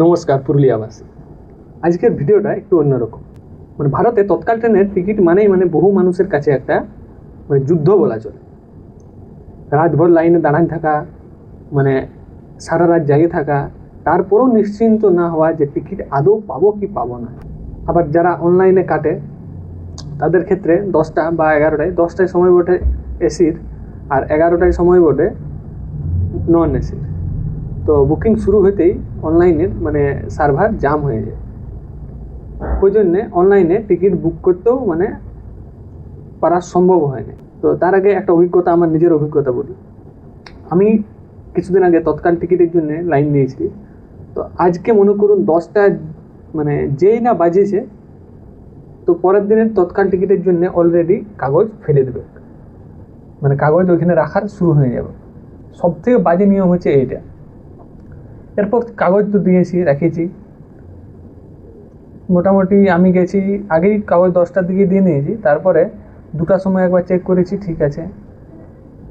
নমস্কার পুরুলিয়াবাসী। আজকের ভিডিওটা একটু অন্যরকম। ভারতে তৎকাল ট্রেনের টিকিট মানেই বহু মানুষের কাছে একটা যুদ্ধ বলা চলে। রাতভর লাইনে দাঁড়ায় থাকা, সারা রাত জাগে থাকা, তারপরও নিশ্চিন্ত না হওয়া যে টিকিট আদৌ পাবো কি পাবো না। আবার যারা অনলাইনে কাটে তাদের ক্ষেত্রে 10টা বা 11টায়, 10টায় সময় বটে এসির আর 11টায় সময় বটে নন এসির। তো বুকিং শুরু হতেই অনলাইনের সার্ভার জাম হয়ে যায়। ওই জন্যে অনলাইনে টিকিট বুক করতেও পারা সম্ভব হয় না। তো তার আগে একটা অভিজ্ঞতা, আমার নিজের অভিজ্ঞতা বলি। আমি কিছুদিন আগে তৎকাল টিকিটের জন্য লাইন দিয়েছি। তো আজকে মনে করুন 10টা যেই না বাজেছে, তো পরের দিনের তৎকাল টিকিটের জন্য অলরেডি কাগজ ফেলে দেবে, কাগজ ওইখানে রাখার শুরু হয়ে যাবে। সব থেকে বাজে নিয়ম হচ্ছে এইটা। এরপর কাগজ তো দিয়েছি, রেখেছি। মোটামুটি আমি গেছি আগেই কাগজ 10টার দিকে দিয়ে নিয়েছি। তারপরে 2টার সময় একবার চেক করেছি, ঠিক আছে।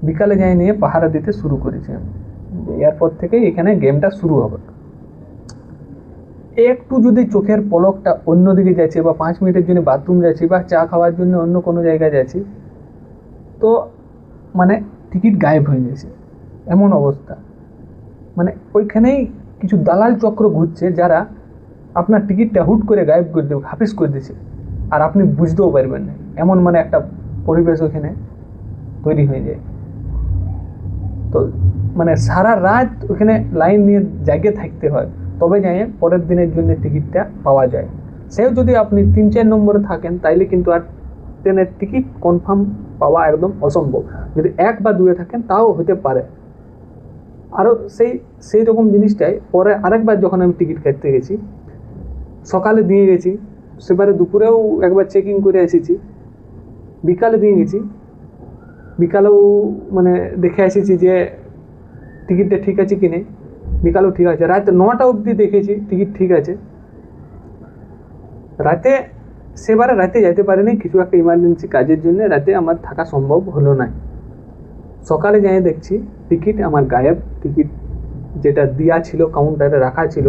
বিকালে যাই নিয়ে পাহারা দিতে শুরু করেছি। এরপর থেকে এখানে গেমটা শুরু হবে। একটু যদি চোখের পলকটা অন্যদিকে যাচ্ছে, বা 5 মিনিটের জন্য বাথরুম যাচ্ছি, বা চা খাওয়ার জন্য অন্য কোনো জায়গায় যাচ্ছি, তো টিকিট গায়েব হয়ে গেছে, এমন অবস্থা। ওইখানেই কিছু দালাল চক্র ঘুরছে, যারা আপনার টিকিটটা হুট করে গায়েব করে দেবে, হাফিস করে দিচ্ছে, আর আপনি বুঝতেও পারবেন না। এমন একটা পরিবেশ ওখানে তৈরি হয়ে যায়। তো সারা রাত ওখানে লাইন নিয়ে জায়গায় থাকতে হয়, তবে যাই পরের দিনের জন্য টিকিটটা পাওয়া যায়। সেও যদি আপনি 3-4 নম্বরে থাকেন, তাইলে কিন্তু আর ট্রেনের টিকিট কনফার্ম পাওয়া একদম অসম্ভব। যদি 1 বা 2-এ থাকেন তাও হতে পারে। আরও সেই রকম জিনিসটাই পরে আরেকবার যখন আমি টিকিট কাটতে গেছি, সকালে দিয়ে গেছি, সেবারে দুপুরেও একবার চেকিং করে এসেছি, বিকালে দিয়ে গেছি, বিকালেও দেখে এসেছি যে টিকিটটা ঠিক আছে কি নেই। বিকালেও ঠিক আছে। রাত 9টা অবধি দেখেছি টিকিট ঠিক আছে। সেবারে রাতে যেতে পারিনি, কিছু একটা ইমার্জেন্সি কাজের জন্য রাতে আমার থাকা সম্ভব হলো না। সকালে যাই দেখছি টিকিট আমার গায়েব। টিকিট যেটা দেওয়া ছিল, কাউন্টারে রাখা ছিল,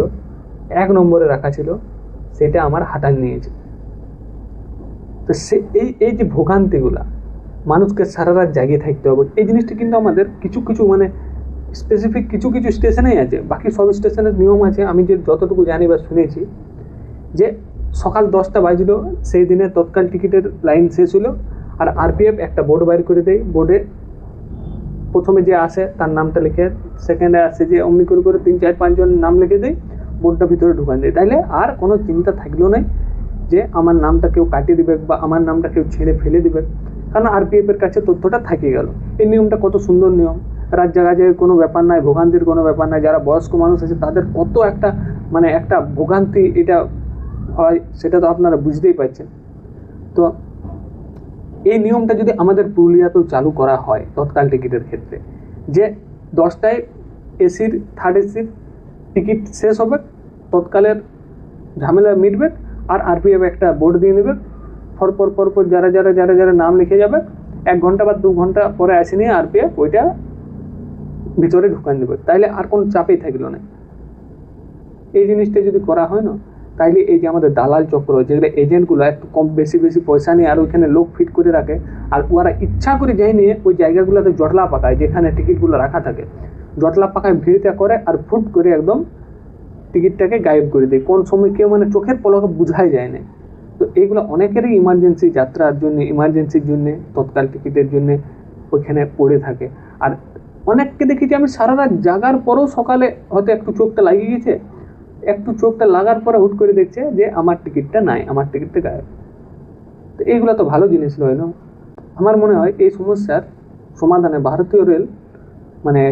1 নম্বরে রাখা ছিল, সেটা আমার হাতান নিয়েছে। তো এই যে ভোগান্তিগুলা, মানুষকে সারা রাত জাগিয়ে থাকতে হবে, এই জিনিসটা কিন্তু আমাদের কিছু স্পেসিফিক কিছু স্টেশনেই আছে। বাকি সব স্টেশনের নিয়ম আছে। আমি যে যতটুকু জানি বা শুনেছি, যে সকাল 10টা বাজলো, সেই দিনে তৎকাল টিকিটের লাইন শেষ হলো, আর আরপিএফ একটা বোর্ড বাইর করে দেয়। বোর্ডে প্রথমে যে আসে তার নামটা লিখে, সেকেন্ডে আসে যে অমনি করে 3-4-5 জন নাম লিখে দেয়, বোর্ডটা ভিতরে ঢুকান দেয়। তাইলে আর কোনো চিন্তা থাকলো না যে আমার নামটা কেউ কাটিয়ে দিবে বা আমার নামটা কেউ ছেড়ে ফেলে দিবে, কারণ আরপিএফের কাছে তথ্যটা থাকে গেল। এই নিয়মটা কত সুন্দর নিয়ম। রাত জাগাজের কোনো ব্যাপার নাই, ভোগান্তির কোনো ব্যাপার নাই। যারা বয়স্ক মানুষ আছে তাদের কত একটা ভোগান্তি এটা হয়, সেটা তো আপনারা বুঝতেই পারছেন। তো এই নিয়মটা যদি আমাদের পুরুলিয়াতেও চালু করা হয় তৎকাল টিকিটের ক্ষেত্রে, যে 10টায় এসির, থার্ড এসির টিকিট শেষ হবে, তৎকালের ঝামেলা মিটবে, আর আরপিএফ একটা বোর্ড দিয়ে নেবে, পরপর যারা নাম লিখে যাবে, 1 ঘন্টা বা 2 ঘন্টা পরে আসে নিয়ে আরপিএফ ওইটা ভিতরে ঢুকান দেবে। তাইলে আর কোনো চাপেই থাকলো না। এই জিনিসটা যদি করা হয় না, তাইলে এই যে আমাদের দালাল চক্র, যেগুলো এজেন্টগুলো একটু কম বেশি পয়সা নিয়ে আর ওইখানে লোক ফিট করে রাখে, আর ওরা ইচ্ছা করে যাই নিয়ে ওই জায়গাগুলোতে জটলা পাকায়, যেখানে টিকিটগুলো রাখা থাকে, জটলা পাকায় ভিড়টা করে, আর ফুট করে একদম টিকিটটাকে গায়েব করে দেয়। কোন সময় কেউ চোখের পলকে বোঝাই যায় না। তো এইগুলো অনেকেরই ইমার্জেন্সি যাত্রার জন্য, ইমার্জেন্সির জন্য, তৎকাল টিকিটের জন্য ওইখানে পড়ে থাকে। আর অনেককে দেখেছি আমি সারা রাত জাগার পরেও সকালে হয়তো একটু চোখটা লাগিয়ে গেছে, একটু চোখটা লাগার পরে হুট করে দেখছে যে আমার টিকিটটা নাই, আমার টিকিটটা গায়েব। তো এইগুলো তো ভালো জিনিস নয় না। আমার মনে হয় এই সমস্যার সমাধানে ভারতীয় রেল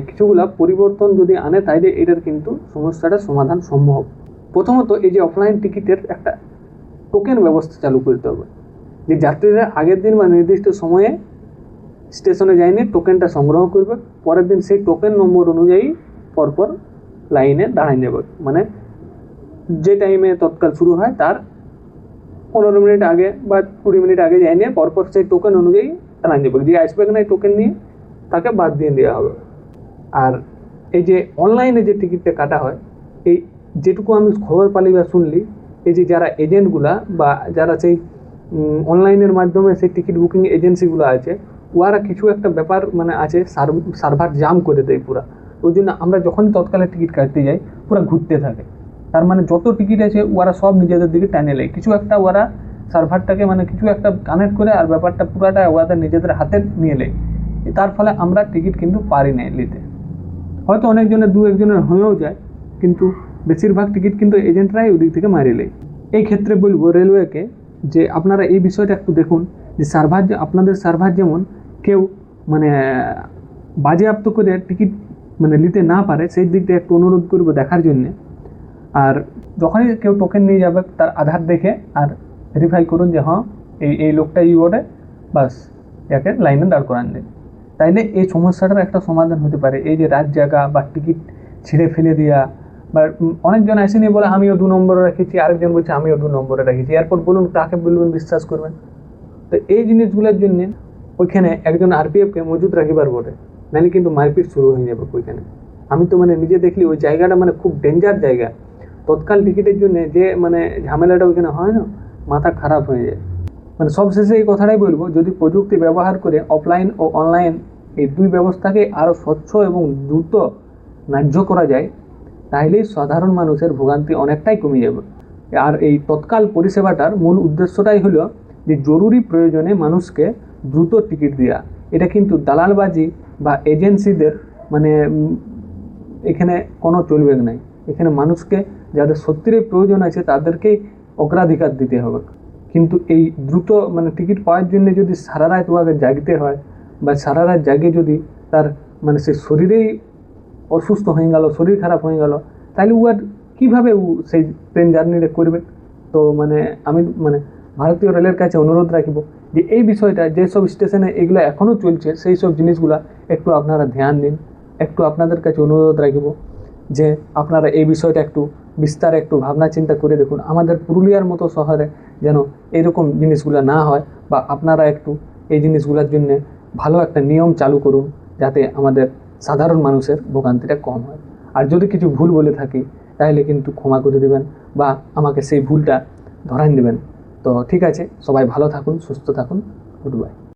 কিছুগুলা পরিবর্তন যদি আনে, তাইলে এটার কিন্তু সমস্যাটা সমাধান সম্ভব। প্রথমত এই যে অফলাইন টিকিটের একটা টোকেন ব্যবস্থা চালু করতে হবে, যে যাত্রীরা আগের দিন বা নির্দিষ্ট সময়ে স্টেশনে যায়নি, টোকেনটা সংগ্রহ করবে, পরের দিন সেই টোকেন নম্বর অনুযায়ী পরপর লাইনে দাঁড়ায় নেবে। যে টাইমে তৎকাল শুরু হয় তার 15 মিনিট আগে বা 20 মিনিট আগে যাই নিয়ে পরপর সেই টোকেন অনুযায়ী দাঁড়ায় নেবে। যে আসবে না এই টোকেন নিয়ে, তাকে বাদ দিয়ে দেওয়া হবে। আর এই যে অনলাইনে যে টিকিটটা কাটা হয়, এই যেটুকু আমি খবর পালি বা শুনলি, এই যে যারা এজেন্টগুলা বা যারা সেই অনলাইনের মাধ্যমে সেই টিকিট বুকিং এজেন্সিগুলো আছে, ওরা কিছু একটা ব্যাপার মানে আছে, সার্ভার জাম করে দেয় পুরা। ওই জন্য আমরা যখনই তৎকালে টিকিট কাটতে যাই পুরো ঘুরতে থাকে। তার মানে যত টিকিট আছে ওরা সব নিজেদের দিকে টানে নেয়, কিছু একটা ওরা সার্ভারটাকে মানে কিছু একটা কানেক্ট করে, আর ব্যাপারটা পুরাটা ওদের নিজেদের হাতে নিয়ে নেয়। তার ফলে আমরা টিকিট কিন্তু পারি না নিতে। হয়তো অনেকজনের দু একজনের হয়েও যায়, কিন্তু বেশিরভাগ টিকিট কিন্তু এজেন্টরাই ওদিক থেকে মারি নেয়। এই ক্ষেত্রে বলবো রেলওয়েকে যে আপনারা এই বিষয়টা একটু দেখুন, যে সার্ভার, আপনাদের সার্ভার যেমন কেউ মানে বাজেয়াপ্ত করে টিকিট মানে নিতে না পারে, সেই দিকটা একটু অনুরোধ করবো দেখার জন্যে। আর যখনই কেউ টোকেন নিয়ে যাবে তার আধার দেখে আর ভেরিফাই করুন যে হ্যাঁ এই লোকটা এই ওয়ার্ডে, বাস একে লাইনে দাঁড় করান দিন। তাইলে এই সমস্যাটার একটা সমাধান হতে পারে। এই যে রাত জায়গা বা টিকিট ছিঁড়ে ফেলে দেওয়া, বা অনেকজন আসেনি বলে আমিও 2 নম্বরে রেখেছি, আরেকজন বলছে আমিও 2 নম্বরে রেখেছি, এরপর বলুন কাকে বলবেন, বিশ্বাস করবেন? তো এই জিনিসগুলোর জন্য ওইখানে একজন আরপিএফকে মজুদ রাখিবার বটে, নাহলে কিন্তু মারপিট শুরু হয়ে যাবে ওইখানে। আমি তো মানে নিজে দেখলি ওই জায়গাটা মানে খুব ডেঞ্জার জায়গা। তৎকাল টিকিটের জন্য যে মানে ঝামেলাটা ওইখানে হয় না, মাথা খারাপ হয়ে যায়। মানে সবশেষে এই কথাটাই বলবো, যদি প্রযুক্তি ব্যবহার করে অফলাইন ও অনলাইন এই দুই ব্যবস্থাকে আরও স্বচ্ছ এবং দ্রুত ন্যায্য করা যায়, তাহলেই সাধারণ মানুষের ভোগান্তি অনেকটাই কমে যাবে। আর এই তৎকাল পরিষেবাটার মূল উদ্দেশ্যটাই হলো যে জরুরি প্রয়োজনে মানুষকে দ্রুত টিকিট দেওয়া। এটা কিন্তু দালালবাজি বা এজেন্সিদের মানে এখানে কোনো চলবে নাই। এখানে মানুষকে যাদের সত্যিই প্রয়োজন আছে তাদেরকেই অগ্রাধিকার দিতে হবে। কিন্তু এই দ্রুত মানে টিকিট পাওয়ার জন্য যদি সারা রাত ওকে জাগতে হয়, বা সারা রাত জাগে যদি তার মানে সে শরীরেই অসুস্থ হয়ে গেল, শরীর খারাপ হয়ে গেল, তাহলে ও আর কীভাবে ও সেই ট্রেন জার্নিটা করবে? তো মানে আমি মানে ভারতীয় রেলের কাছে অনুরোধ রাখব যে এই বিষয়টা, যেসব স্টেশনে এগুলো এখনও চলছে সেই সব জিনিসগুলো একটু আপনারা ধ্যান দিন। একটু আপনাদের কাছে অনুরোধ রাখব যে আপনারা এই বিষয়টা একটু বিস্তারে একটু ভাবনা চিন্তা করে দেখুন, আমাদের পুরুলিয়ার মতো শহরে যেন এরকম জিনিসগুলো না হয়, বা আপনারা একটু এই জিনিসগুলোর জন্য ভালো একটা নিয়ম চালু করুন, যাতে আমাদের সাধারণ মানুষের ভোগান্তিটা কম হয়। আর যদি কিছু ভুল বলে থাকি তাহলে কিন্তু ক্ষমা করে দেবেন, বা আমাকে সেই ভুলটা ধরান দেবেন। তো ঠিক আছে, সবাই ভালো থাকুন, সুস্থ থাকুন, গুড বাই।